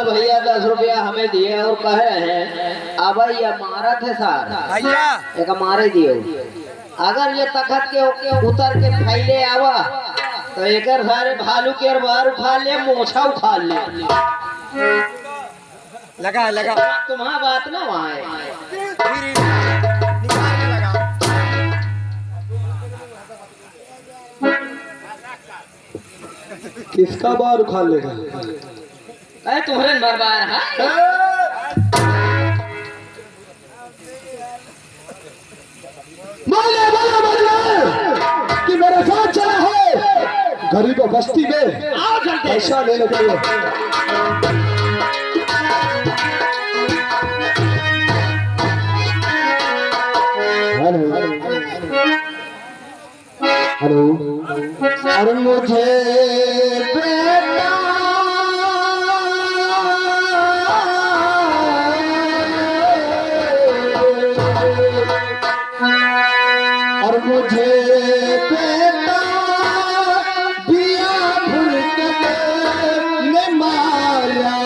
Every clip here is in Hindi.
भैया 10 रुपया हमें दिए और कहे हैं अब ये मारा थे सार भैया एक मारे दियो अगर ये तखत के उतर के फैले आवा तो एक सारे भालू के बार उठा ले मोछा उठा ले लगा लगा तुम्हारा बात ना वहाँ किसका बार उखाड़ लेगा? अरे तुम्हारे बर्बाद है बोले बोले बोले कि मेरे साथ चला है गरीब बस्ती में पैसा लेने के लिए। हेलो अरे मुझे बेटा और मुझे बेटा दिया भूल के ने मारा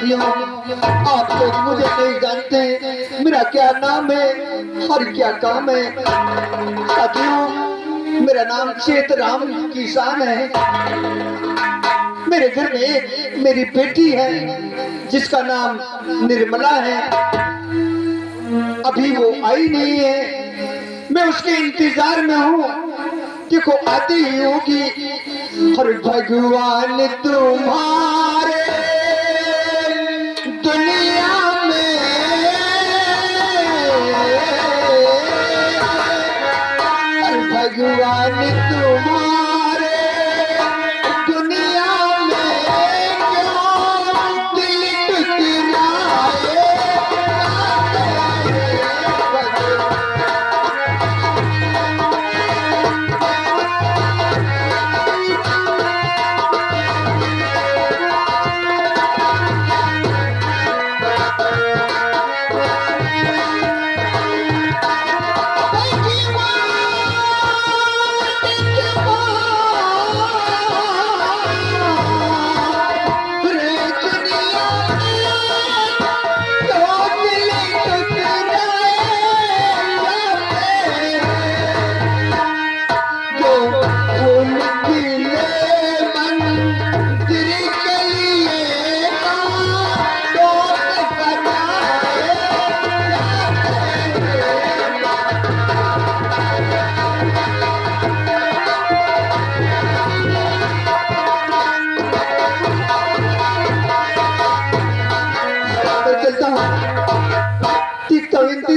यार आप लोग मुझे नहीं जानते मेरा क्या नाम है और क्या काम है। साथियों मेरा नाम चेतराम किसान है। मेरे घर में एक मेरी बेटी है जिसका नाम निर्मला है। अभी वो आई नहीं है, मैं उसके इंतजार में हूँ कि वो आती ही होगी। और भगवान तुम्हारे दुनिया में और भगवान तुम्हारे दुनिया में क्यों दिल टुकराए।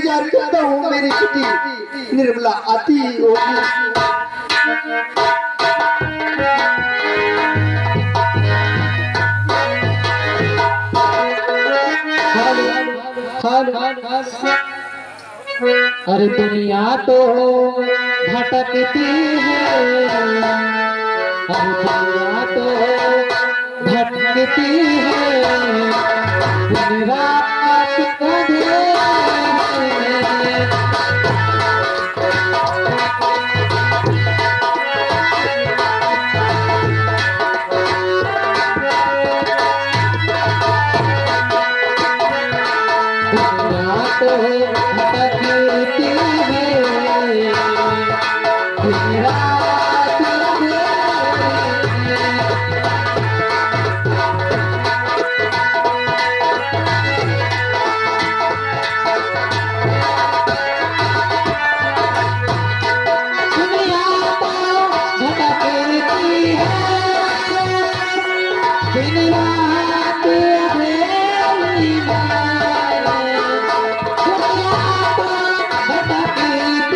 इंतजार करता हूँ मेरी बेटी निर्मला आती होगी। अरे दुनिया तो भटकती है, अरे दुनिया तो भटकती है, दिन रात अंधेरे में। दुनिया तो भटकती है, दिन रात अंधेरे में। दुनिया तो भटकती है, दिन रात अंधेरी में। दुनिया तो भटकती है,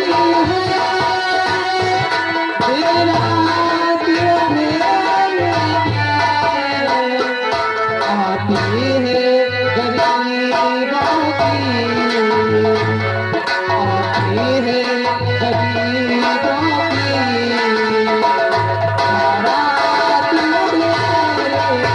दिन रात अंधेरी में। आती है गरीबों की, आती है गरीबों की बारात अंधेरे में।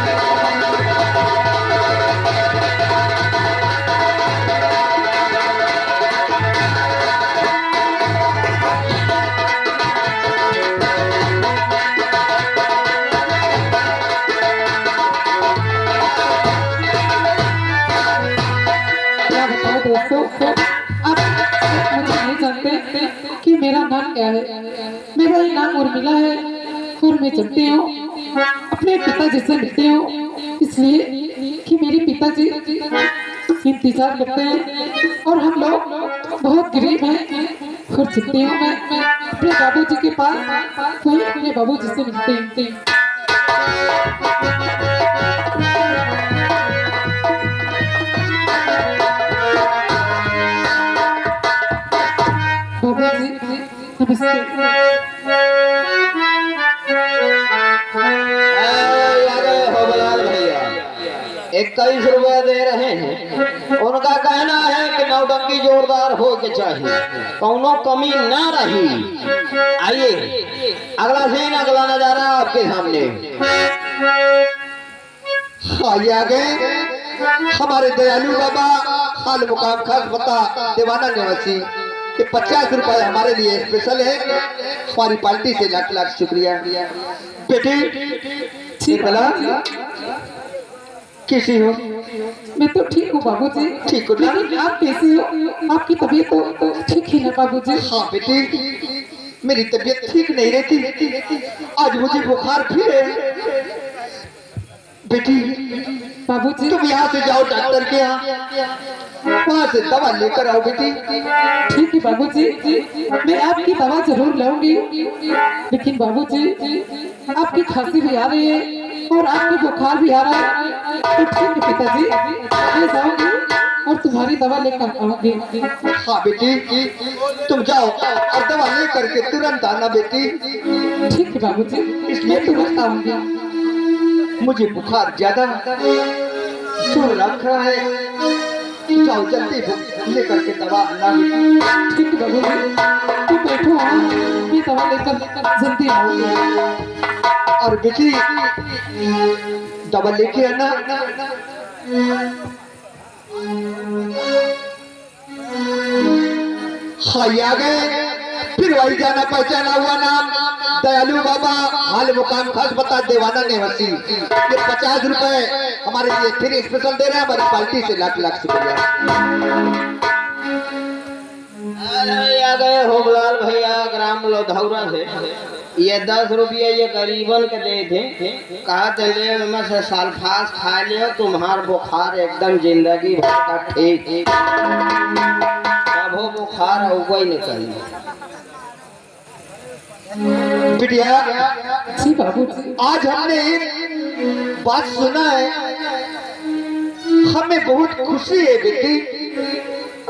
क्या बताओ दोस्तों, आप मुझे नहीं जानते कि मेरा नाम क्या है। मेरा ही नाम उर्मिला है और मैं जानती हूँ अपने पिताजी से मिलती हूँ, इसलिए कि मेरे पिताजी इंतजार करते हैं और हम लोग बहुत गरीब हैं। और जानती हूँ मैं अपने बाबूजी के पास वही अपने बाबूजी से मिलती हूँ। बाबूजी नमस्ते। अरे हो बलाल भैया, 21 रुपए दे रहे हैं। उनका कहना है कि नौटंकी जोरदार हो के चाहिए, कौनो कमी ना रही। आइए अगला सीन, अगला नजारा आपके सामने। आइए आगे हमारे दयालु बाबा हाल मुकाम खास पता दीवाना निवासी ये 50 रुपए हमारे लिए स्पेशल है। हमारी पार्टी से लाख लाख शुक्रिया। बेटी निर्मला कैसी हो? मैं तो ठीक हूँ बाबूजी। ठीक हो ना? लेकिन आप कैसे हो? आपकी तबीयत तो ठीक ही है बाबूजी। हाँ बेटी, मेरी तबीयत ठीक नहीं रहती, आज मुझे बुखार फिर है। बेटी बाबूजी तुम यहाँ से जाओ डॉक्टर के यहाँ, वहाँ से दवा लेकर आओ बेटी। ठीक है बाबूजी, मैं आपकी दवा जरूर लाऊंगी। लेकिन बाबूजी आपकी खांसी भी आ रही है और आपकी बुखार भी आ रहा है, तो ठीक है पिताजी, मैं जाऊंगी और तुम्हारी दवा लेकर आऊंगी। हाँ बेटी तुम जाओ और दवा लेकर के तुरंत आना बेटी। ठीक है बाबूजी, मैं तुरंत आऊंगी। मुझे बुखार ज्यादा जोर रख रहा है, जाओ जल्दी लेकर के दवा आना बेटी। ठीक है बाबूजी, तुम बैठो, मैं दवा लेकर जल्दी आऊंगी। और बेटी दवा लेके आना। हाँ ये आ गए, फिर वही जाना पहचाना हुआ नाम दयालु बाबा हाल मुकाम खास बता दीवाना निवासी। ये 50 रुपए हमारे लिए फिर स्पेशल दे रहे हैं, हमारी पार्टी से लाख लाख शुक्रिया। अरे आ गए हो बलाल भैया ग्राम लोधौरा से। ये 10 रुपये ये गरीबन के दे थे, कहा चले में से साल्फास खा लियो, तुम्हार बुखार एकदम जिंदगी भर का ठीक। कभो बुखार उगई नहीं कहीं। बिटिया जी बाबूजी। आज हमने एक बात सुना है, हमें बहुत खुशी है बेटी।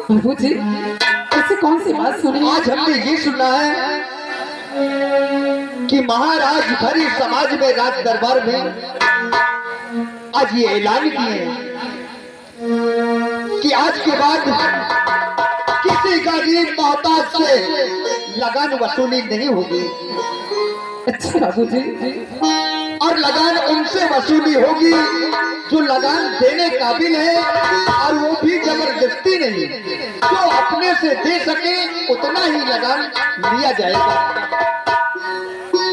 बाबूजी ऐसी कौन सी बात सुनी? आज हमने ये सुना है कि महाराज भरी समाज में राज दरबार में आज ये ऐलान किए कि आज के बाद किसी गरीब मोहताज से लगान वसूली नहीं होगी अच्छा बाबूजी, और लगान उनसे वसूली होगी जो लगान देने काबिल है, और वो भी जबरदस्ती नहीं, जो अपने से दे सके उतना ही लगान लिया जाएगा।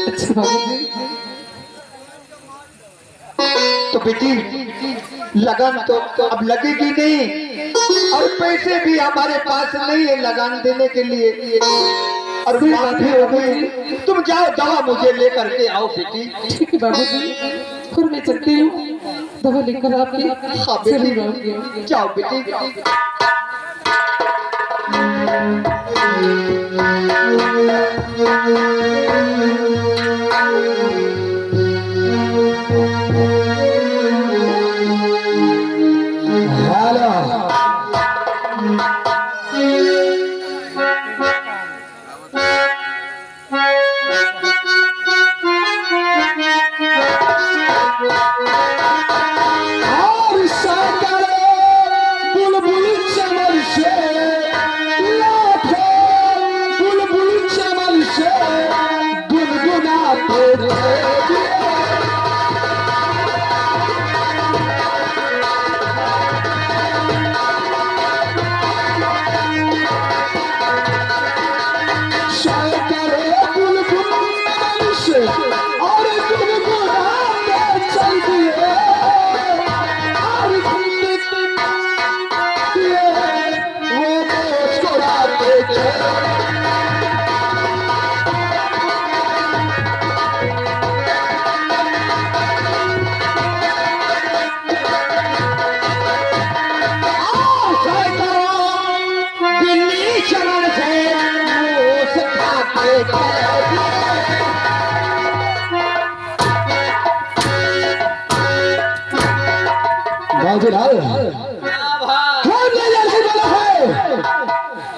अच्छा बाबूजी, तो बेटी लगान तो अब लगेगी नहीं, और पैसे भी हमारे पास नहीं है लगान देने के लिए, और बात भी हो गई। तुम जाओ दवा मुझे लेकर के आओ बेटी। ठीक है बाबूजी, फिर मैं चलती हूँ, दवा लेकर आपके हाँ चली बेटी, जाऊंगी। जाओ बेटी।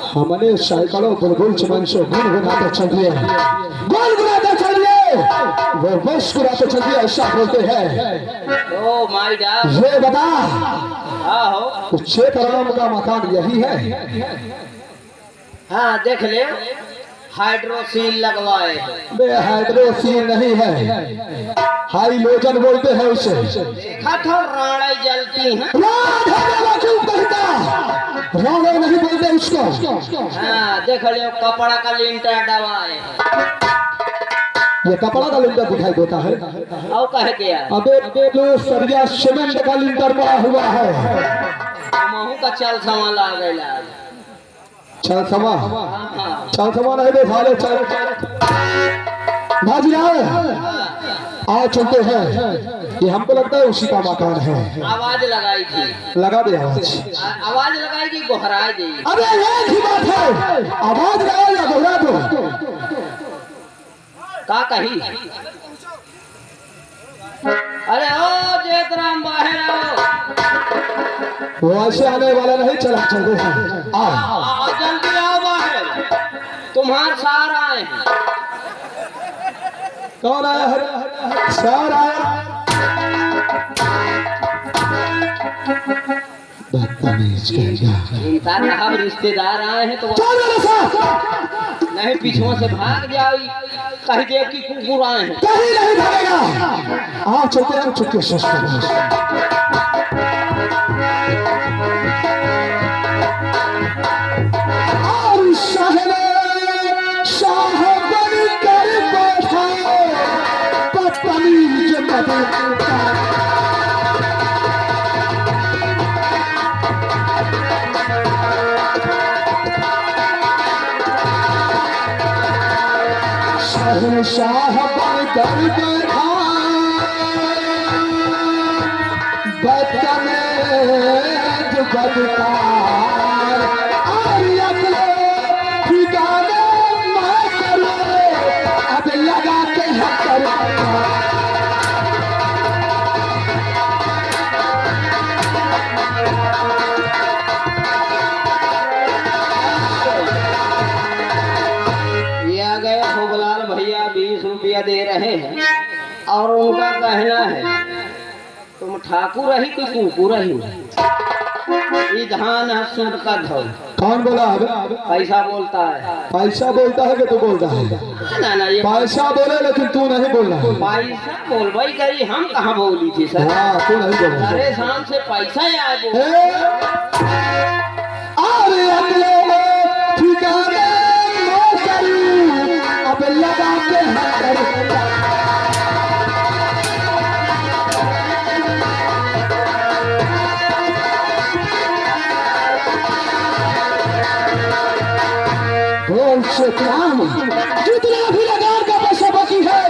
हमने साइकिलों बुलबुल चमन से गुनगुनाते चलिए, गुनगुनाते चलिए, वो मुस्कुराते चलिए, ऐसा बोलते हैं। ओ माय गॉड, ये बता हाँ हो, 6 करोड़ का मकान यही है? हाँ देख ले, हाइड्रोसील लगवाए। बे हाइड्रोसील नहीं है, हाइलोजन बोलते हैं उसे। देखा था राड़े जलती हैं। राणा नहीं बोलते उसको। हाँ देख लियो, कपड़ा का लिंटर दबाए। ये कपड़ा का लिंटर दिखाई देता है। और कह गया, अबे जो सरिया सीमेंट का लिंटर बना हुआ है। महू का चल समा ला गया। चल समा, हाँ चल समा नहीं दे साले, चल भाजी आओ चलते हैं। ये हमको लगता है उसी का मकान है। आवाज लगाई थी, लगा दे आवाज। आवाज लगाई कि गोहरा दी। अबे एक ही बात है, आवाज लगाओ या दोहरा दो। का कही? अरे ओ जेतराम बाहर आओ। वो ऐसे आने वाला नहीं, चला चलते हैं। आओ जल्दी आओ बाहर, तुम्हारे सार आए हैं। कौन आया है? सार आया। बदतमीज कहेगा। इंसान हम रिश्तेदार आए हैं तो चल मेरे साथ। नहीं पीछुओं से भाग जाओ, कह दे कि कुकुर आए हैं। कहीं नहीं भागेगा। आओ चलते हैं, चुपके से और शाह बन कर बैठा बदतमीज शहंशाह बन कर बैठा बदतमीज बदकार, और अगले ठिकाने मैं करूं, अब लगा के हकर। रुपया दे रहे हैं और उनका कहना है तुम ठाकुर रही कि कुकू रही ये धान है सूट का धो कौन बोला है? पैसा बोलता है पैसा बोलता है कि तू बोलता है? ना ना ये पैसा बोले लेकिन तू नहीं बोल रहा है। पैसा बोलवाई करी हम कहाँ बोली थी सर हाँ तू नहीं बोल रहा है। अरे शाम से पैसा याद हो अरे अगले ठिकाने अब लगा के जितना भी लगान का पैसा बाकी है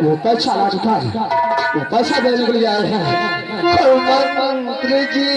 वो पैसा राजकारी वो पैसा देने के लिए आए हैं। मंत्री जी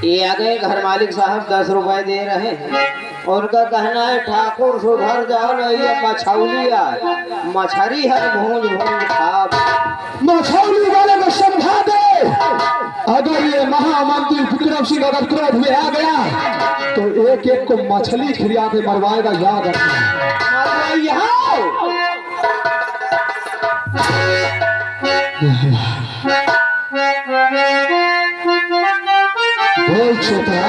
ये आ गए घर मालिक साहब 10 रुपए दे रहे हैं और उनका कहना है ठाकुर सुधर जाओ नहीं ये मछौलिया मछरी है भूंज भूंज खाब मछौली वाले को समझा दे अगर ये महामंत्री विक्रम सिंह अगर क्रोध में आ गया तो एक एक को मछली खिला के मरवाएगा याद रखना। बोल छोटा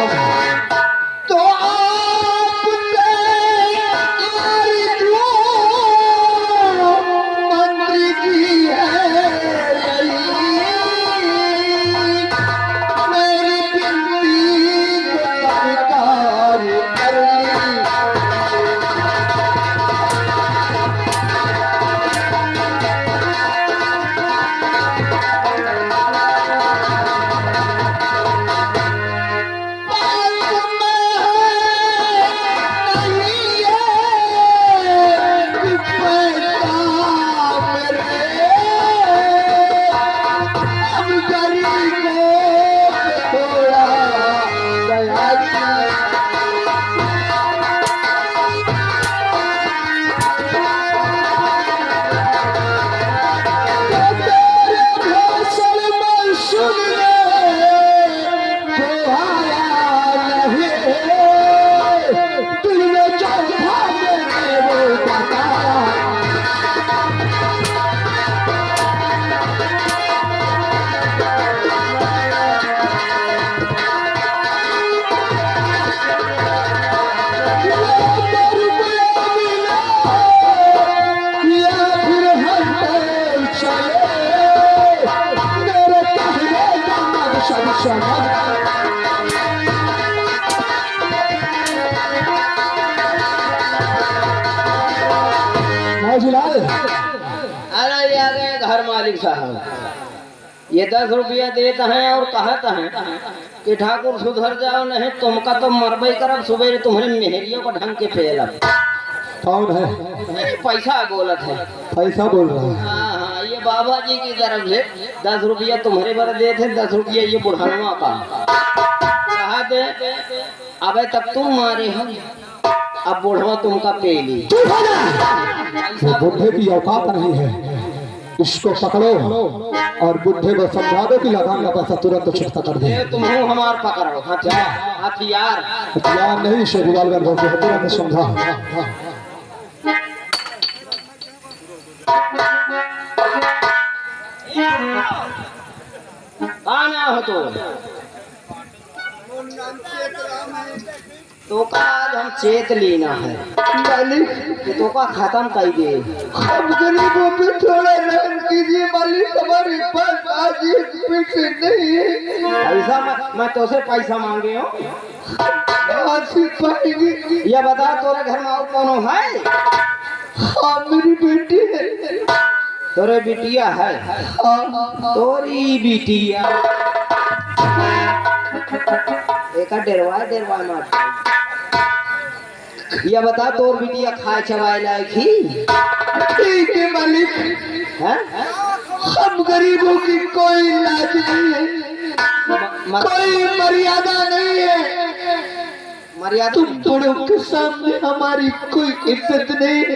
तो आपने आरज़ू मंत्री की है मेरी बिनती को स्वीकार कर ली। अरे ये आ गए घर मालिक साहब ये 10 रुपया देते हैं और कहते हैं कि ठाकुर सुधर जाओ नहीं तुमका तो मरबई करब सुबह तुम्हारे मेहरियों को ढंग के फेलब। कौन है? पैसा बोलत है पैसा बोल रहा है। हाँ हाँ ये बाबा जी की तरफ से 10 रुपया तुम्हारे पर दे थे 10 रुपया ये बुढ़ानुआ का कहा दे अबे तब तुम मारे हो अब बुढ़वा तुमका पेली। वो बुढ़े की औकात नहीं है इसको पकड़ो और बुढ़े को समझा दो कि लगान का पैसा तुरंत चुकता कर दे। तुम हमार पकड़ो हथियार हथियार नहीं से रिवाल्वर को तुरंत समझा। आना हो तो का आज हम चेत लेना है मालिक कि तो का खत्म कर दे। हम गरीबों पे थोड़ा रहम कीजिए मालिक हमारे पास आज एक पैसे नहीं है। पैसा मैं तो से पैसा मांगे हो आज से पाएंगे। ये बता तोरे घर में और कौन है? हाँ मेरी बेटी है। तोरे बिटिया है तोरी बिटिया एक डेरवा मार या बता तोर बिटिया खाए चबाए लायक ही ठीक है मालिक, हैं? हम गरीबों की कोई लाज नहीं है, कोई मर्यादा नहीं है। मर्यादा तुम बड़ों के सामने हमारी कोई इज्जत नहीं है।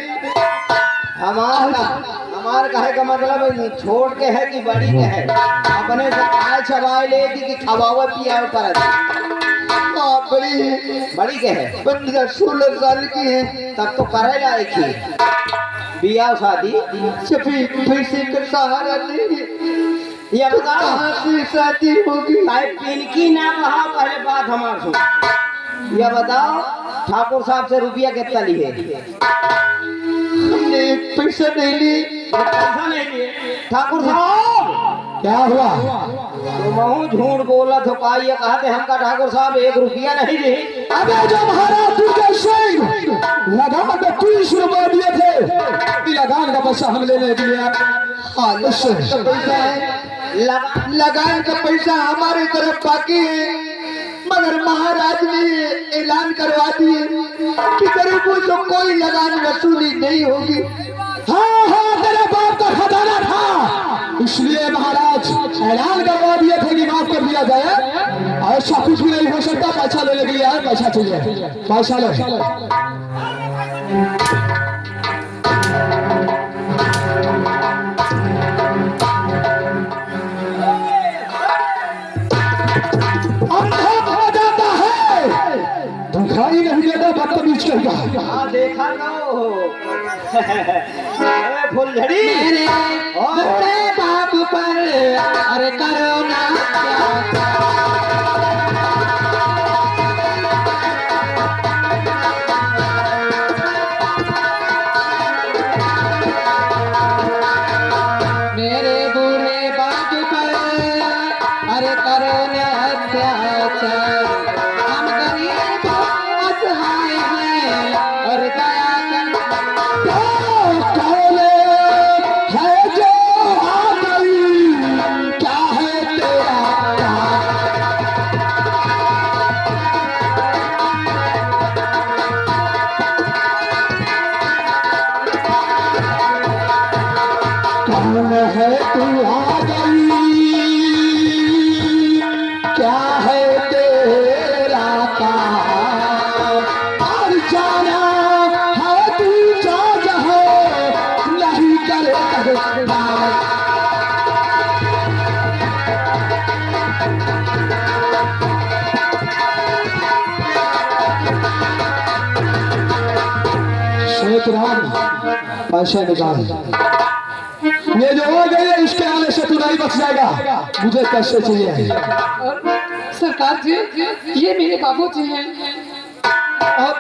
हमार कहे का मतलब है छोड़ के है कि बड़ी के है अपने से खाए चबाए ले कि खवावे पियावे पर हाँ, बड़ी है, बड़ी के है 15-16 साल की है। तब तो करे लायक ही बियाह शादी सभी पैसे का सहारा नहीं है। या बता कहाँ से शादी होगी? पिनकी ना कहा पहले बात हमार सुन। या बताओ ठाकुर साहब से रुपया कितना लिए? हमने एक पैसा नहीं ली। पैसा नहीं लिए ठाकुर साहब। क्या हुआ? तो महू झूठ बोला तो का ये कहा थे हमका ठाकुर साहब 1 रुपया नहीं दी। अबे जब महाराज दुर्गा सिंह लगान का 30 रुपए दिए थे, लगान का पैसा हम लेने के लिए हाँ, लगान का पैसा है, लगान का पैसा हमारी तरफ बाकी है, मगर महाराज ने ऐलान करवा दिए कि गरीबों से कोई लगान वसूली नहीं होगी। हाँ हाँ, तेरे बाप का खजाना था, इसलिए महाराज ऐलान करवा दिए थे कि माफ कर दिया जाए। ऐसा कुछ भी नहीं हो सकता। पैसा लेने के लिए आए, पैसा चाहिए, पैसा ले। अंधा हो जाता है, दिखाई नहीं देता, बदतमीज कहेगा। हाँ देखा तो फुलझड़ी मेरे बाप पर अरे करो ना मेरे बुरे बाप पर अरे करो ना अत्याचार। हम गरीब असहाय हैं और दया कौले है जो आ गई, क्या है तेरा काम? कौन है तू आ गई, क्या है तेरा काम? और जाना है तू जा जहाँ नहीं करे कहना। शेख राम पैसे निकाल, ये जो हो गई है इसके आने से तू नहीं बच जाएगा। मुझे पैसे चाहिए। और सरकार जी ये मेरे बाबूजी हैं और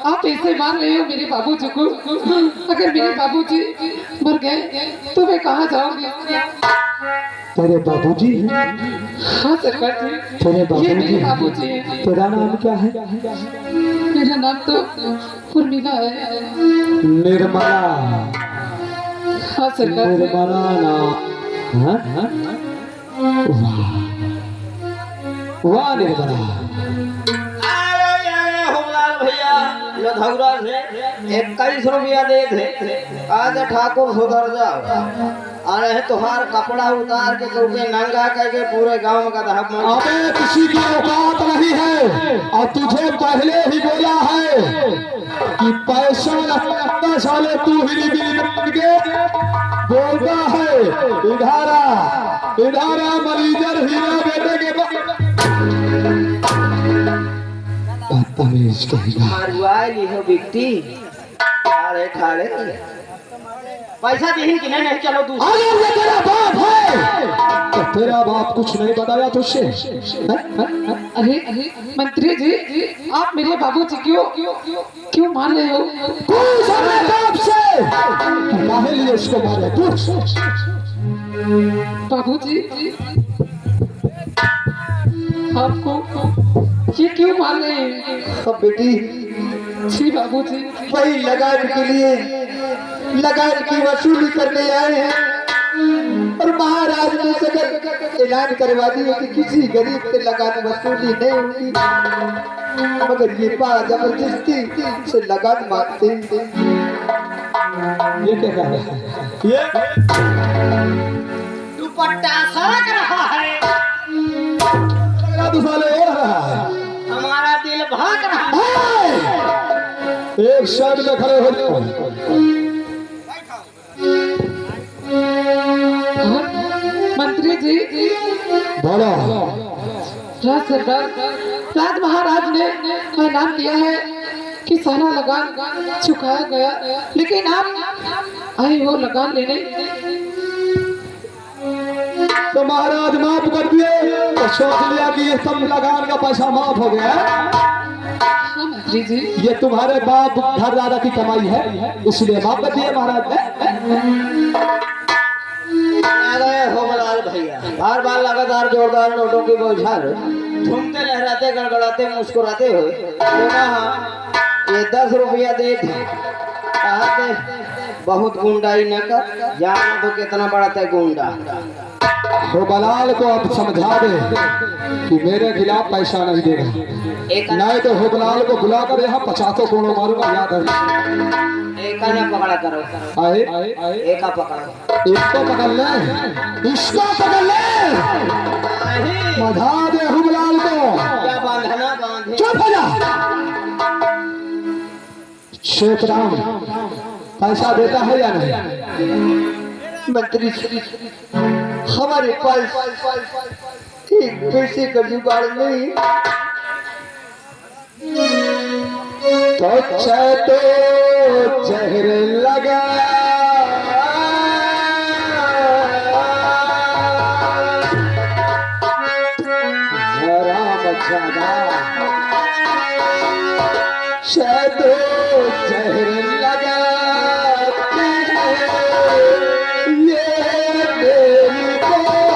आप ऐसे मान रहे हो मेरे बाबूजी को। अगर मेरे बाबूजी मर गए तो मैं कहाँ जाऊंगी? तेरे बाबूजी? हाँ सरकार जी तेरे ये मेरे बाबूजी? बाबूजी हैं। तेरा नाम क्या है? मेरा नाम तो उर्मिला है। निर्मला? हाँ सरकार जी। निर्मला नाम? हाँ? वाह वाह निर्मला। होमलाल भैया लधौरा से 21 रुपया दे थे। आज ठाकुर सुधर जाओ। अरे तुहार कपड़ा उतार के तुझे नंगा करके पूरे गांव का दहक में। अबे किसी की औकात नहीं है, और तुझे पहले ही बोला है कि पैसा लगता साले तू ही के बोलता है। इधारा मरीजर हीरा बेटे के बदतमीज कहेगा। मारुआई लिहो बिकती अरे ठाड़े पैसा दीहिन कि नहीं चलो दूसरा। अरे ये तेरा बाप है तो तेरा बाप कुछ नहीं बताया तुझसे? अरे मंत्री जी आप मेरे बाबूजी क्यों मार रहे हो? पूछ अपने बाप से कि काहे लिए इसको मारे, पूछ। बाबूजी आपको ये क्यों मार रहे हैं? अब बेटी जी बाबूजी। वही लगान के लिए लगान की वसूली करने आए हैं और महाराज ने सकर ऐलान करवा दिया कि किसी गरीब से लगान वसूली नहीं होगी, मगर ये पा जबरदस्ती से लगान मांगते हैं। ये क्या कह रहा है? ये दुपट्टा सरक रहा है, क्या तो साले हो रहा है? हमारा दिल भाग रहा है। एक साइड में खड़े हो जाओ। मंत्री जी, बोलो। राज महाराज ने ऐलान किया है कि सारा लगान चुकाया गया, लेकिन आप आए हो लगान लेने। तो महाराज माफ कर दिए तो सोच लिया कि ये सब लगान का पैसा माफ हो गया। हाँ मंत्री जी। ये तुम्हारे बाप घर दादा की कमाई है, इसलिए माफ कर दिए महाराज ने। आ गए होमलाल भैया, बार बार लगातार जोरदार नोटों की बौछार, झूमते लहराते गड़गड़ाते मुस्कुराते हुए ये 10 रुपया दे थे। कहा थे बहुत गुंडाई न कर, जाना तो कितना बड़ा था गुंडा। तो बलाल को अब समझा दे कि मेरे खिलाफ पैसा नहीं देगा, नहीं तो होबलाल को बुलाकर यहाँ 50 कोड़ों मारूंगा, याद है। एक ना पकड़ा करो, आए एक पकड़ो, इसको पकड़ ले, इसको पकड़ ले, मधा दे होबलाल को। क्या बांधना बांधे। चुप हो जा। शेखराम पैसा देता है या नहीं? मंत्री श्री, हमारे पास एक पैसे का जुगाड़ नहीं, तो तो जहर लगा राम जाना, शतो जहर लगा ये मेरी बोल।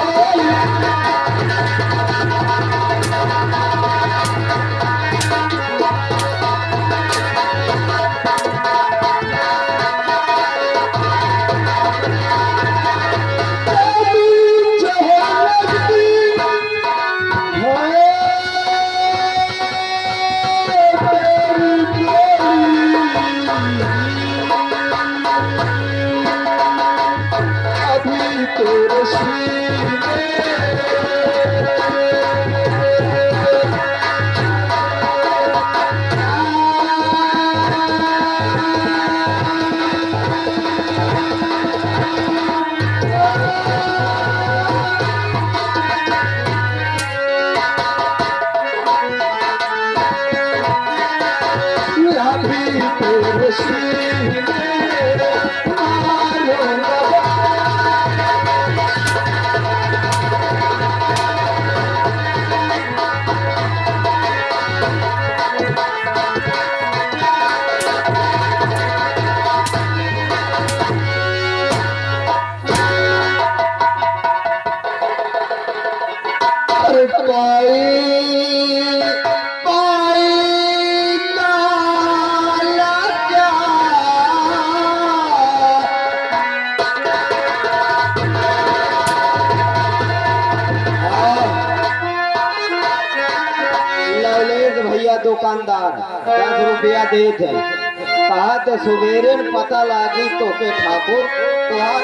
दुकानदार 10 रुपया दे थे। कहा थे सुबेरे पता लागी तो के ठाकुर जाओ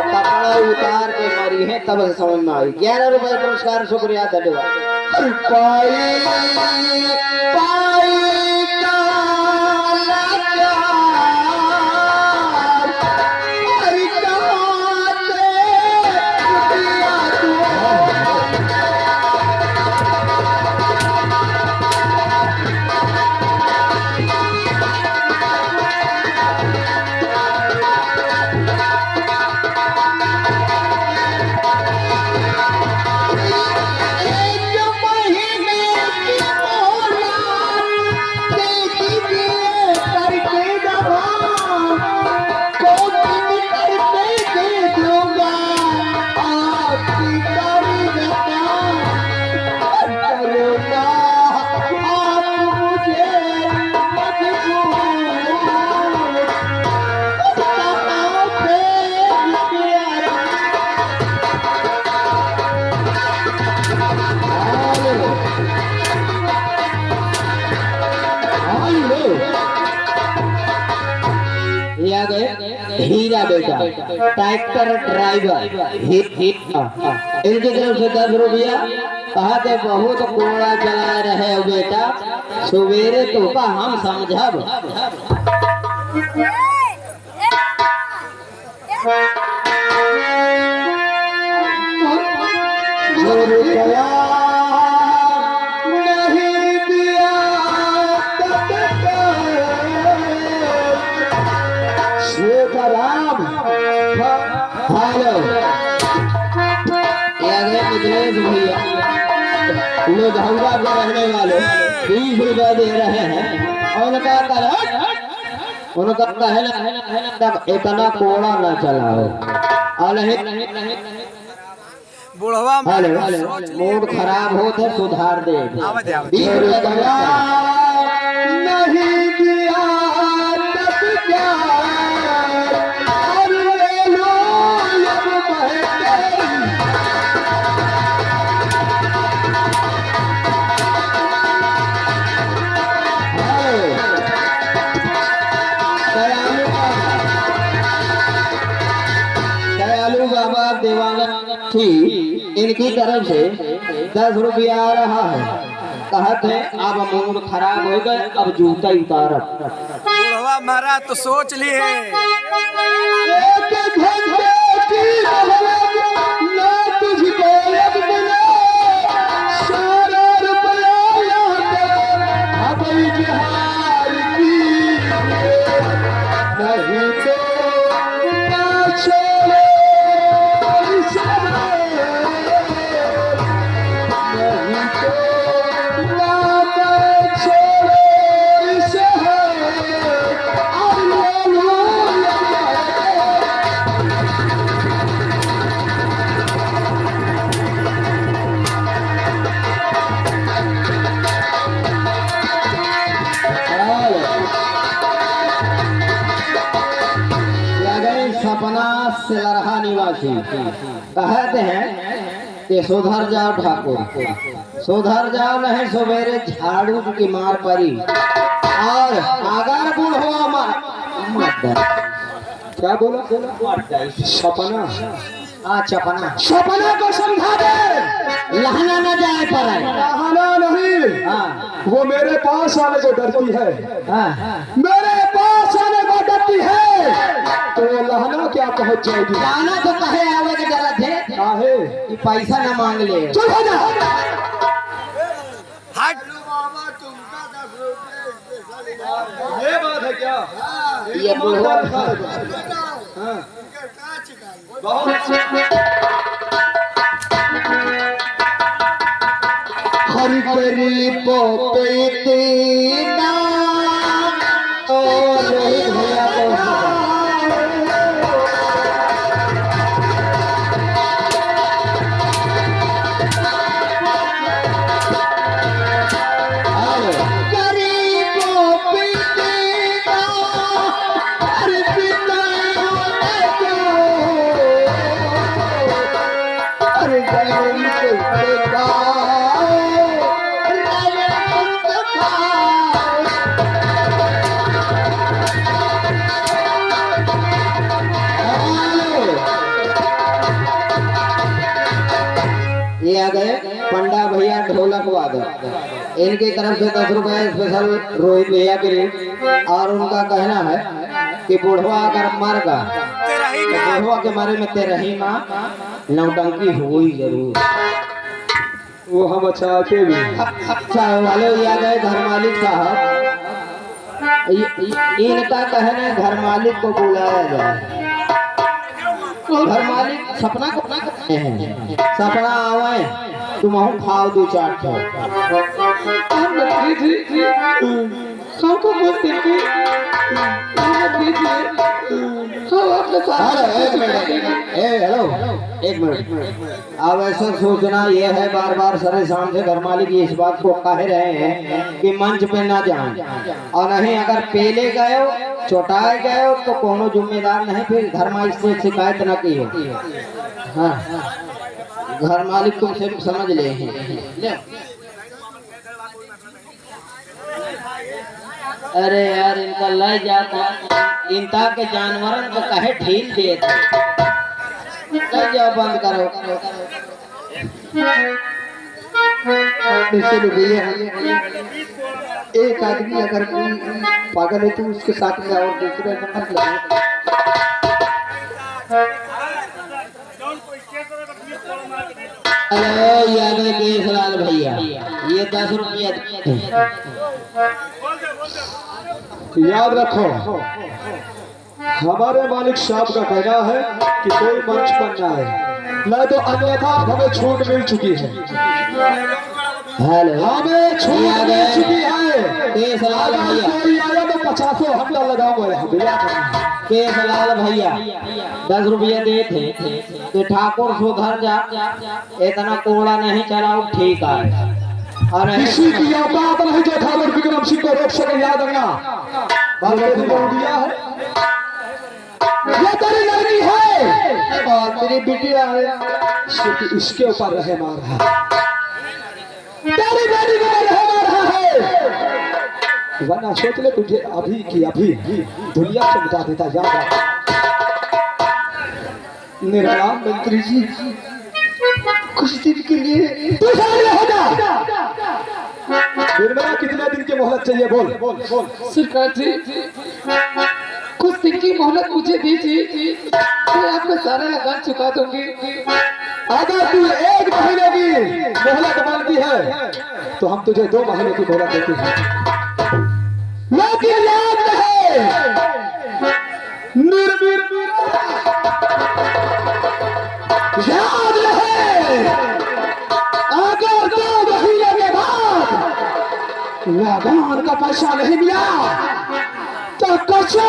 कपड़ा उतार के मरी है, तब समझ में आई। 11 रुपये पुरस्कार, शुक्रिया, ये आ गए हीरा बेटा ट्रैक्टर ड्राइवर इनकी तरफ से 10 रुपया। कहा थे बहुत कोड़ा चला रहे हो बेटा, सवेरे तो का हम समझब। नहीं दिया सीताराम। हेलो ये आ गए मिथिलेश भैया, लोधौरा के रहने वाले 20 रुपए दे रहे हैं। और उनका कहना तब इतना कोड़ा न चलाओ। और नहीं बुढ़वा हेलो मूड खराब हो तो सुधार दे। 20 रुपए का नहीं दिया तब क्या और ले लो अब बहते। दयालु बाबा देवानंद थी, इनकी तरफ से 10 रुपया आ रहा है। कहते हैं अब मूड खराब हो गए, अब जूता उतारब। बुढ़वा मारा तो सोच लिए एक घंटे की मोहलत ना तुझको अब मिले, सारा रुपया लौटे अब इजहार की। नहीं तो ना छोड़ो इसे, नहीं तो ना छोड़ो इसे, और ले लो सपना सिलरहा निवासी कहते हैं कि सुधर जाओ ठाकुर, सुधर जाओ, नहीं सवेरे झाड़ू की मार पड़ी। और अगर बुढ़ हुआ मत क्या बोला? सपना चपना सपना को समझा दे, लहना न जाए पर कहना नहीं। हाँ वो मेरे पास आने को डरती है, हाँ मेरे पास आने को डरती है, तो वो लहना क्या पहुंच जाएगी। जाना तो कहे आवे के जरा थे काहे कि पैसा न मांग ले। चल हो जा। हट। ये बात है क्या? ये बुढ़वा हरि करी पोपीती ना ओ रोहित भैया को ये आ गए पंडा भैया ढोलक वादक, इनकी तरफ से 10 रुपए स्पेशल रोहित भैया के लिए। और उनका कहना है कि बुढ़वा अगर मर गया तो बुढ़वा के मारे में तेरा ही माँ नौटंकी हुई जरूर। वो हम चाहते भी। चाय वाले ये आ गए घर मालिक साहब, इनका कहना है घर मालिक को बुलाया जाए। घर मालिक सपना को हैं, सपना आवे तुम खाओ 2-4 ठो। हमको बोलते हैं एक मिनट, हेलो एक मिनट। अब ऐसा सोचना ये है, बार बार सरे शाम से घर मालिक इस बात को कह रहे हैं कि मंच पे ना जाएं, और नहीं अगर पेले गए हो चोटाए गए हो तो कोनो जिम्मेदार नहीं, फिर घर मालिक से शिकायत न की हो। हाँ घर मालिक तुमसे समझ ले हैं। अरे यार इनका लय जाता इनता के जानवरन को कहे ढील दिए थे लय जाओ बंद करो ऐसे लोग भैया एक आदमी अगर कोई पागल है तो उसके साथ में और दूसरे नंबर लगे अरे याद है केसलाल भैया ये 10 रुपया याद रखो हमारे मालिक साहब का कहना है कि कोई मंच पर ना आए, नहीं तो अन्यथा हमें छूट मिल चुकी है। हेलो हमें छूट मिल चुकी है। केसलाल अगर भैया कोई आया तो 50 हमला लगाऊंगा यहाँ भैया। केसलाल भैया 10 रुपया दे थे तो ठाकुर सुधर जा इतना कोड़ा नहीं चलाओ ठीक है और किसी की औकात नहीं जो ठाकुर विक्रम सिंह को रोक सके, याद रखना। बात मेरी बोल दिया है, ये तेरी लड़की है और मेरी बिटिया है क्योंकि इसके ऊपर रहे मार रहा है, तेरी बेटी को रहे मार रहा है, वरना सोच ले तुझे अभी की अभी दुनिया से मिटा देता। याद रख निर्मला मंत्री जी कुछ दिन के लिए तू सामने हो जा। निर्मला कितने दिन की मोहलत चाहिए बोल बोल बोल। सरकार जी कुछ दिन की मोहलत मुझे दीजिए, मैं आपका सारा लगान चुका दूंगी। अगर तू 1 महीने की मोहलत मांगती है तो हम तुझे 2 महीने की मोहलत देते हैं, लेकिन याद रहे याद रहे अगर 2 महीने के बाद लगान का पैसा नहीं मिला तो कैसे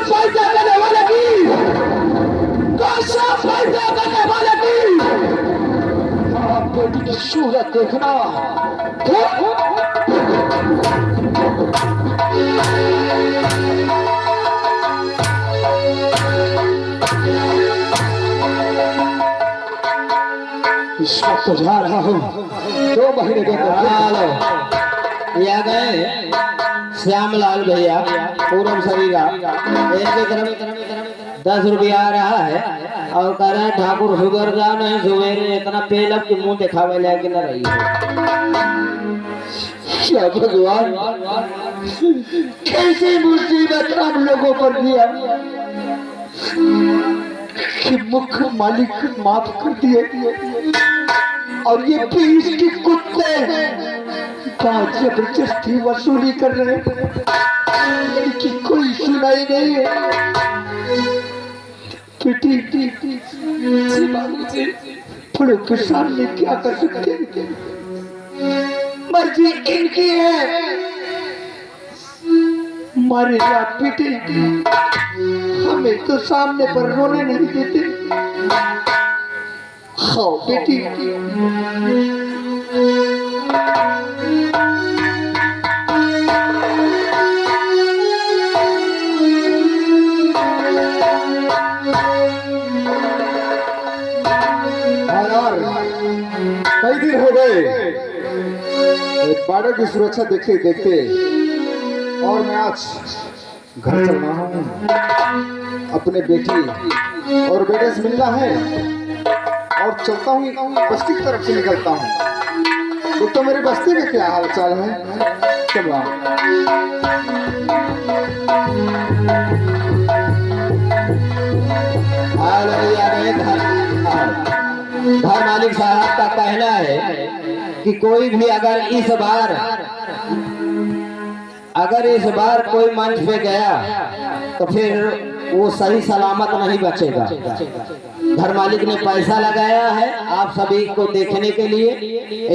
पैसा देने वाले की, कैसे पैसा देने वाले की आप बेटी की सूरत देखना। इस वक्त तो जा रहा हूँ 2 महीने के हेलो ये आ गए श्यामलाल भैया पूरब शरीरा एक तरफ 10 रुपया आ रहा है और कह रहे हैं ठाकुर सुधर जा नहीं सवेरे इतना पेलब के मुंह दिखावे लेके न रही क्या भगवान कैसे मुसीबत हम लोगों पर दिया कि मुख्य मालिक माफ कर दिए और ये पीस के कुत्ते जबरदस्ती वसूली कर रहे हैं, इनकी कोई सुनाई नहीं है। बेटी बड़ों के सामने क्या कर सकते हैं, मर्जी इनकी है, मारे या पीटे हमें तो सामने पर रोने नहीं देते। खाओ बेटी यार कई दिन हो गए बाड़ों की सुरक्षा देखते देखते और मैं आज घर चलना हूँ, अपने बेटी और बेटे से मिलना है और चलता हूँ बस्ती की तरफ से निकलता हूँ। तो मेरी बस्ती में क्या हाल चाल है, चल घर मालिक साहब का कहना है कि कोई भी अगर इस बार कोई मंच पे गया तो फिर वो सही सलामत नहीं बचेगा। घर मालिक ने पैसा लगाया है आप सभी को देखने के लिए,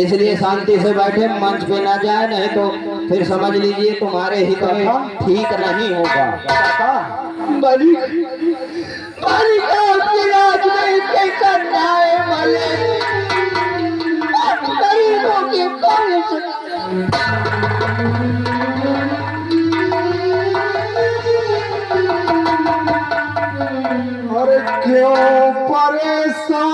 इसलिए शांति से बैठे, मंच पे ना जाए, नहीं तो फिर समझ लीजिए तुम्हारे हित में ठीक नहीं होगा। अरे क्यों परेशान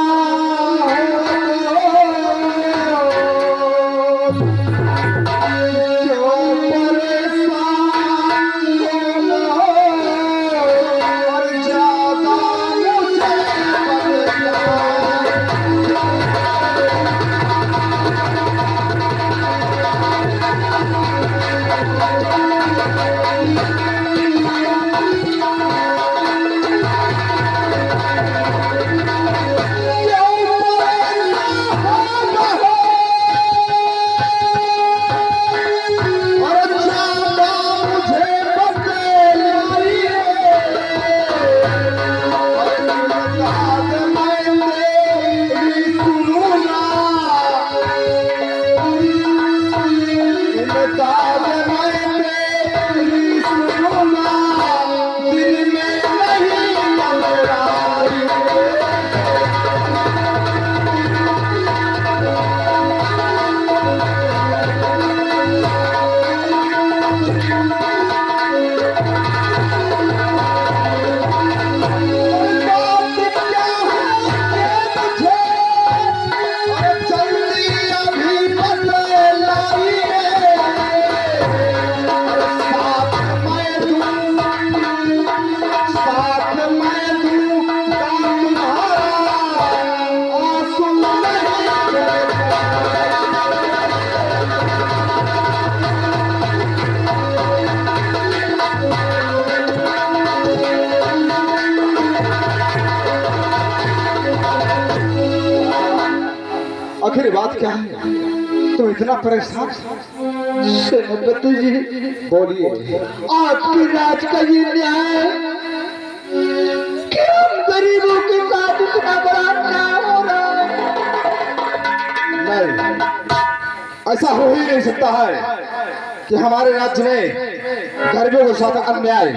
आखिर बात क्या है? तुम इतना परेशान? सेनापति जी, बोलिए। आपके राज का ये न्याय कि हम गरीबों के साथ इतना बड़ा न्याय हो रहा है। नहीं, ऐसा हो ही नहीं सकता है कि हमारे राज्य में गरीबों के साथ अन्याय।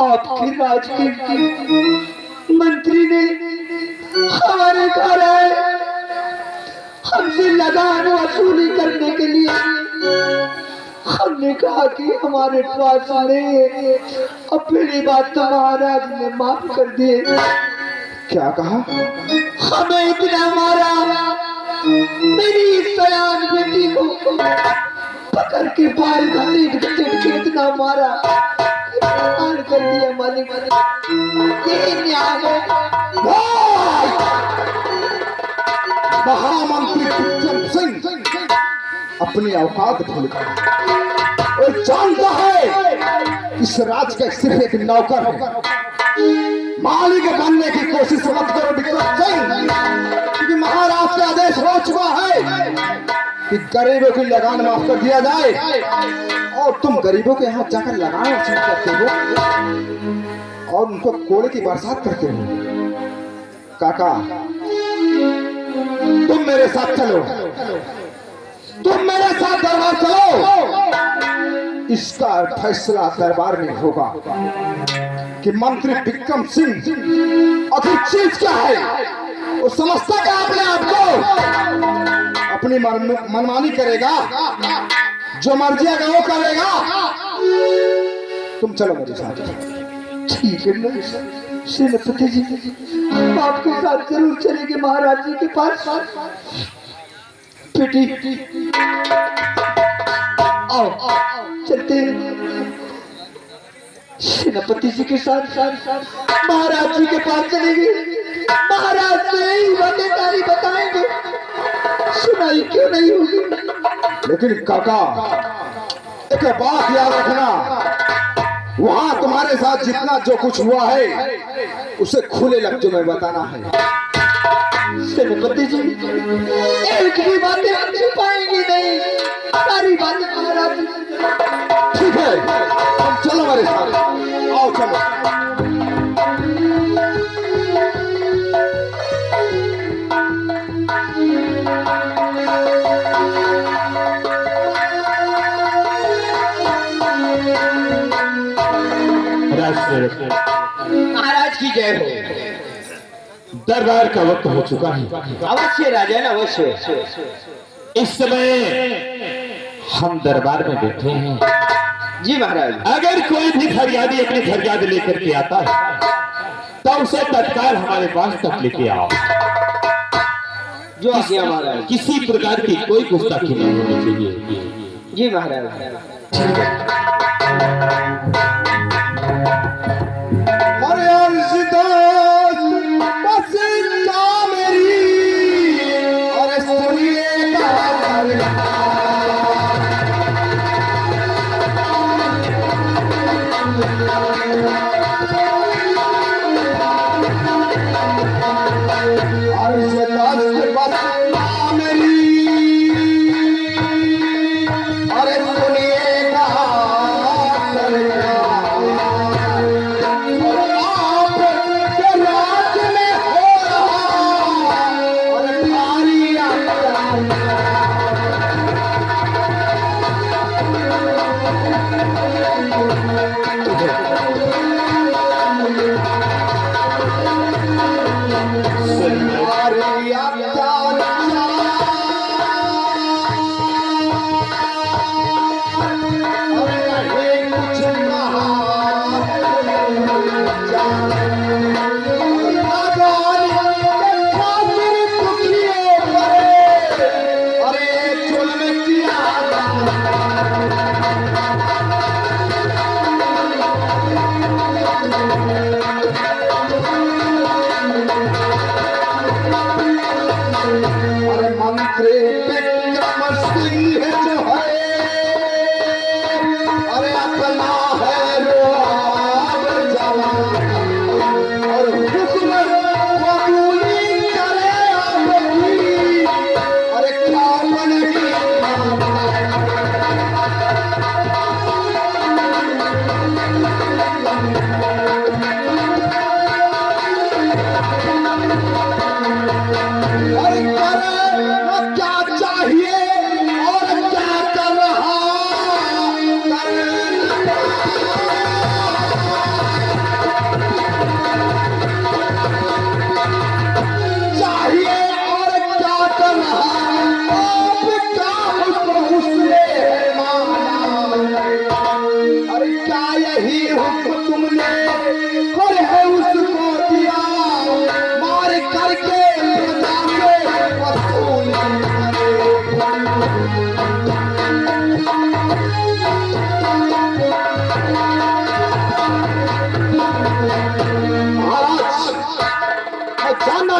आपके राज के मंत्री ने हमारे घर आए, हमसे लगान वसूली करने के लिए। हमने कहा कि हमारे पास नहीं, अपनी बात तो महाराज ने माफ कर दी। क्या कहा? हमें इतना मारा, मेरी सयान बेटी को पकड़ के बाल घसीट के इतना मारा, मार कर दिया मालिक। ये न्याय है। महामंत्री विक्रम सिंह अपनी औकात भूल गए। वो जानता है इस राज का सिर्फ एक नौकर है। मालिक बनने की कोशिश मत करो विक्रम सिंह, क्योंकि महाराज का आदेश हो चुका है कि गरीबों की लगान माफ कर दिया जाए। और तुम गरीबों के यहाँ जाकर लगान वसूल करते हो और उनको कोड़े की बरसात करते हो। काका, तुम मेरे साथ चलो, तुम मेरे साथ दरबार चलो। इसका फैसला दरबार में होगा कि मंत्री विक्रम सिंह आखिर चीज क्या है। वो समझता क्या अपने आप को? अपनी मनमानी करेगा, जो मर्जी आएगा वो करेगा। तुम चलो मेरे साथ। ठीक है ना सेनापति जी, हम आपके साथ जरूर चलेंगे महाराज जी के पास। बेटी आओ, चलते हैं सेनापति जी के साथ महाराज जी के पास चलेंगे। महाराज से यही बातें सारी बताएंगे, सुनाई क्यों नहीं होगी। लेकिन काका, एक बात याद रखना, वहां तुम्हारे साथ जितना जो कुछ हुआ है उसे खुले लफ्जों में बताना है। सेनापति जी, एक भी बातें हम छुपाएंगे नहीं, सारी बातें महाराज जी। ठीक है, हम चलो मेरे साथ। आओ चलो। महाराज की जय हो। दरबार का वक्त हो चुका है। अवश्य राजन, अवश्य। इस समय हम दरबार में बैठे हैं। जी महाराज। अगर कोई भी फरियादी अपनी फरियाद लेकर के आता है तो उसे तत्काल हमारे पास तक लेके आओ। जो आज्ञा महाराज। किसी प्रकार की कोई गुस्ताखी नहीं होनी चाहिए। जी महाराज। मंत्री विक्रम सिंह जो है, अरे अपना है रोआब जवान, और हुक्म कबूली करे आपकी, अरे कामन की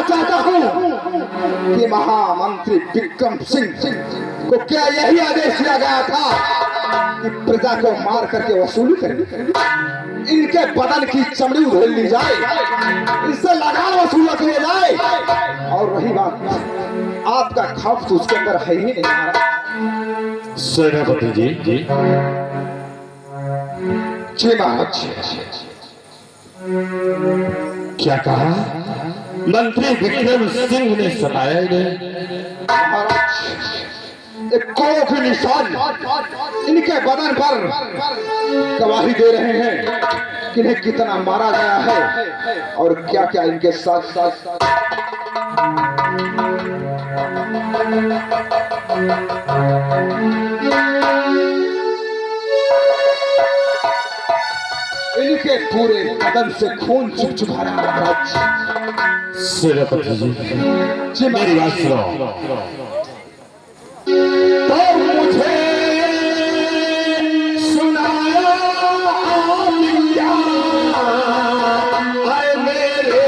चाहता हूं कि महामंत्री विक्रम सिंह को क्या यही आदेश दिया गया था कि प्रजा को मार करके वसूली करें, इनके बदन की चमड़ी उधेड़ ली जाए, इससे लगान वसूला किया जाए। और रही बात आपका खौफ तो उसके अंदर है ही नहीं महाराज। सेनापति जी जी महाराज, क्या कहा? मंत्री विक्रम सिंह ने सताया इन्हें। महाराज एक कोख निशान इनके बदन पर गवाही दे रहे हैं कि इन्हें कितना मारा गया है और क्या क्या इनके साथ साथ इनके पूरे बदन से खून चुपचुपा रहा है। सेनापति जी मेरी बात सुनो। तो मुझे सुनाया आलिया, आए मेरे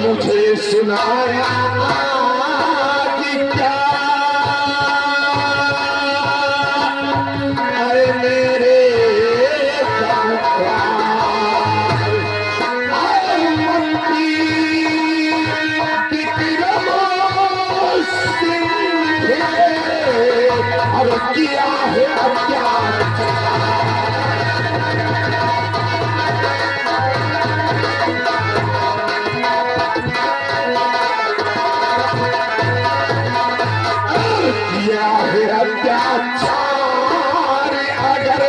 मुझे सुनाया कि क्या अरे मेरे अरे किया है अत्याचार अगर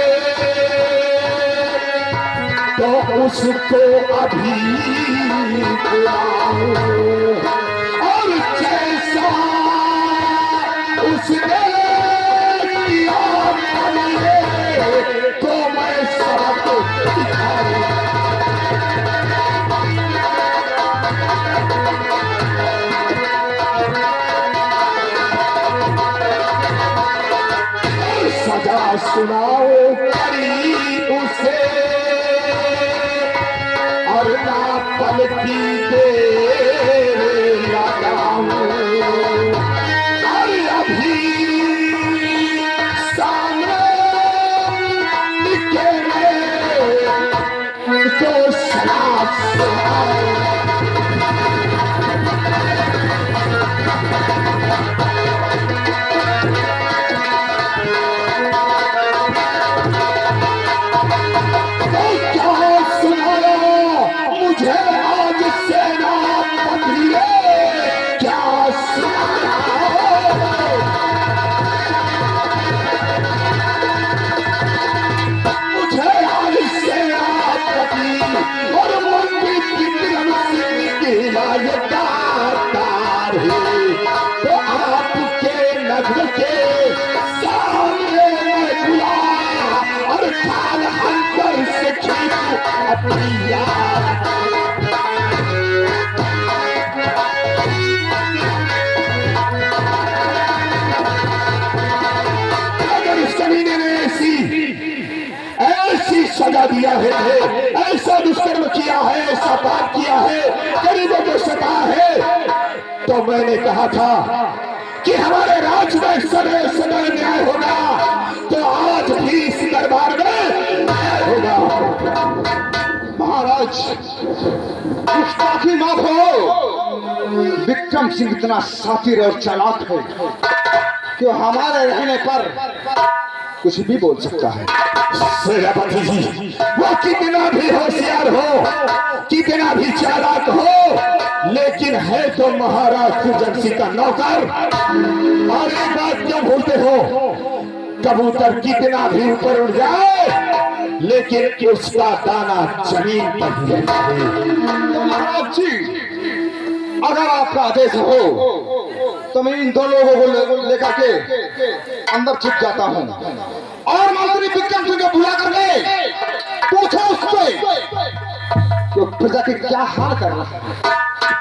तो उसको अभी बुलाओ, और जैसा उसने किया तो मैं सबक दिखाऊं। सजा सुनाओ करी उसे और ना पल की देर लगाऊं, और अभी सामने दिखे तो सजा सुनाओ। सुनाओ मुझे आज सेनापति ने क्या मुझे आज सेनापति और मंत्री विक्रम सिंह की लायकार है, तो आपके नगर के सामने मैं बुला और काल अंतर से खींचूं अपनी याद। अगर इस कमीने ने ऐसी सजा दिया है, ऐसा दुष्कर्म किया है, ऐसा पाप किया है, गरीबों को सता है, तो मैंने कहा था कि हमारे राज्य में सदैव सदैव न्याय होगा, तो आज भी इस दरबार में न्याय होगा। महाराज गुस्ताखी माफ हो। विक्रम सिंह इतना सातिर और चालाक है कि हमारे रहने पर कुछ भी बोल सकता है। सेनापति जी, वो कितना भी होशियार हो, कितना भी चालाक हो, लेकिन है तो महाराज सुरजन सिंह का नौकर। और एक बात क्यों भूलते हो, कबूतर कितना भी ऊपर उड़ जाए, लेकिन उसका दाना जमीन पर ही रहता है। तो महाराज जी, अगर आपका आदेश हो तो मैं इन दो लोगों को लेकर के अंदर छिप जाता हूँ और मंत्री विक्रम सिंह को बुला करके पूछो उससे कि प्रजा के क्या हाल कर रहा है,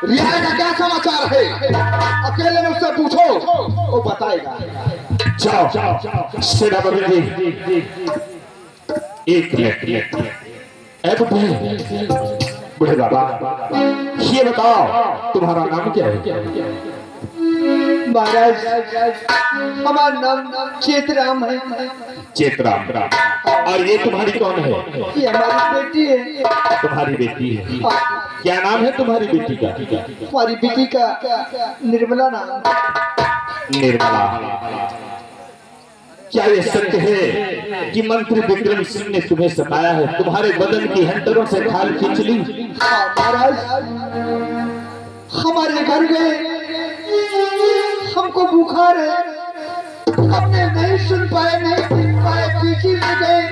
रियाय का क्या समाचार है। अकेले में उससे पूछो, वो बताएगा। जाओ सेनापति जी, एक मिनट। बुढ़े बाबा, ये बताओ तुम्हारा नाम क्या है? महाराज हमारा नाम चेतराम है। चेतराम। और ये तुम्हारी कौन है? ये हमारी बेटी है। तुम्हारी बेटी है? क्या नाम है तुम्हारी बेटी का? हमारी बेटी का निर्मला नाम। निर्मला। क्या ये सत्य है कि मंत्री विक्रम सिंह ने तुम्हें सताया है, तुम्हारे बदन की हड्डियों से खाल खींच ली? महाराज हमारे घर गए, हमको बुखार है, हमने नहीं सुन पाए, नहीं सुन पाए, पीछे में गए,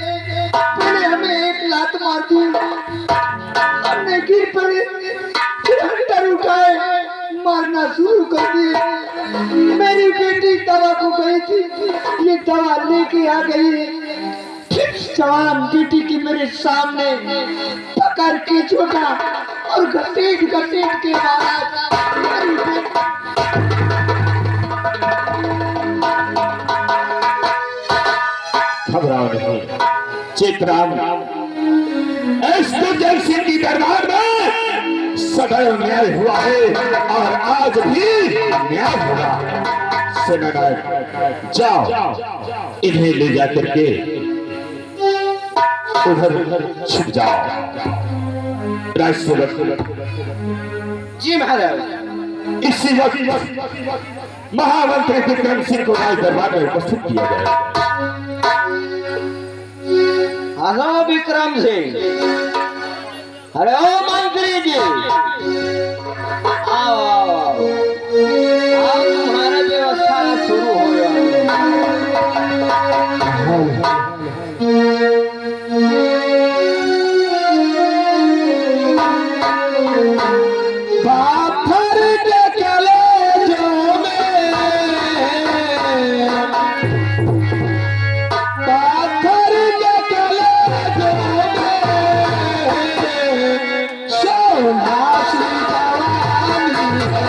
पहले हमें एक लात मार दी, हमने गिर पड़े, फिर हंटर उठाए, मारना शुरू कर दिए। मेरी बेटी दवा को गई थी, ये दवा लेके आ गई है, फिर जवान बेटी की मेरे सामने पकड़ के छोटा और घसीट के मारा। घबराओ नहीं चेतराम, सुरजन सिंह की दरबार में सदैव न्याय हुआ है और आज भी न्याय होगा। सेनानायक जाओ, इन्हें ले जाकर के उधर छिप जाओ। राजसेवक जी महाराज। इसी वक्त महामंत्री विक्रम सिंह को राज दरबार में उपस्थित किया गया। हेलो विक्रम सिंह। हेलो मंत्री जी, आओ आओ आओ, आओ तुम्हारा व्यवस्था शुरू हो पाथर के कलेजों में, पाथर के कलेजों में सोना सी जवानी है।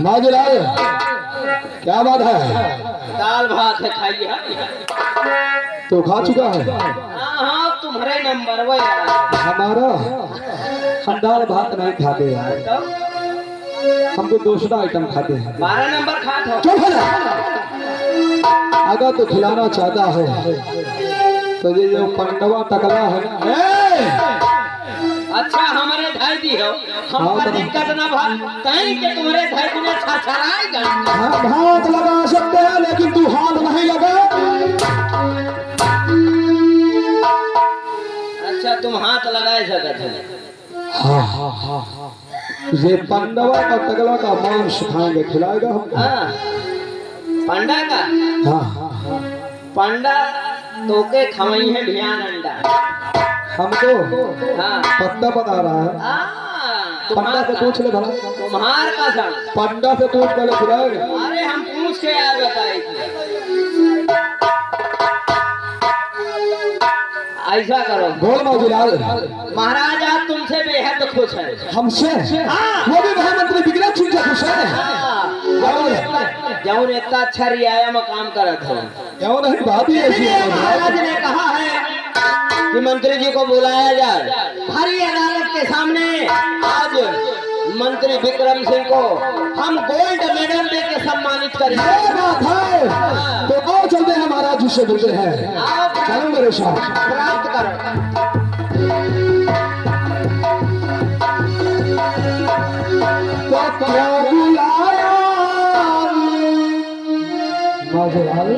माजूलाल क्या बात है? दाल भात है खाइए। तो खा चुका है? हाँ हाँ तुम्हारे नंबर वो यार। हमारा हम दाल भात नहीं खाते यार, तो हमको दूसरा आइटम खाते हैं। 12 नंबर खात हो। क्यों खाना? अगर तो खिलाना चाहता है तो ये जो पंडवा टकला है ना, अच्छा हमारे भाई दी हो, हम हाँ, पर तो- दिक्कत ना भाई तई के तुम्हारे भाई को छछराएगा। हम हाथ लगा सकते हैं लेकिन तू हाथ नहीं लगा। अच्छा तुम हाथ लगाए सकते हो। हाँ हाँ हाँ हाँ, ये पंडवा का टकला का मांस खाएंगे, खिलाएगा हमको। हाँ पंडा का हाँ हाँ हाँ, पंडा तो के खवई है भियान अंडा। हमको हाँ पत्ता बता रहा है। पंडा से पूछ ले भला, तुम्हार का सा। पंडा से पूछ पहले खिलाएगा। अरे हम पूछ के यार बताए थे। ऐसा करो बोल माजूलाल, महाराज आप तुमसे बेहद खुश हैं। हमसे? हाँ। वो भी महामंत्री विक्रम सिंह से खुश है। जौन इतना अच्छा रियाया में काम करत हो। क्यों नहीं? बात ही ऐसी है महाराज ने कहा है कि मंत्री जी को बुलाया जाए हरी अदालत के सामने। आज मंत्री विक्रम सिंह को हम गोल्ड मेडल देके सम्मानित करेंगे। ये बात है तो आओ चलते हैं महाराज जी से मिलते हैं। आप चलो मेरे साथ। प्राप्त करो। तो क्या बुलाया माजूलाल?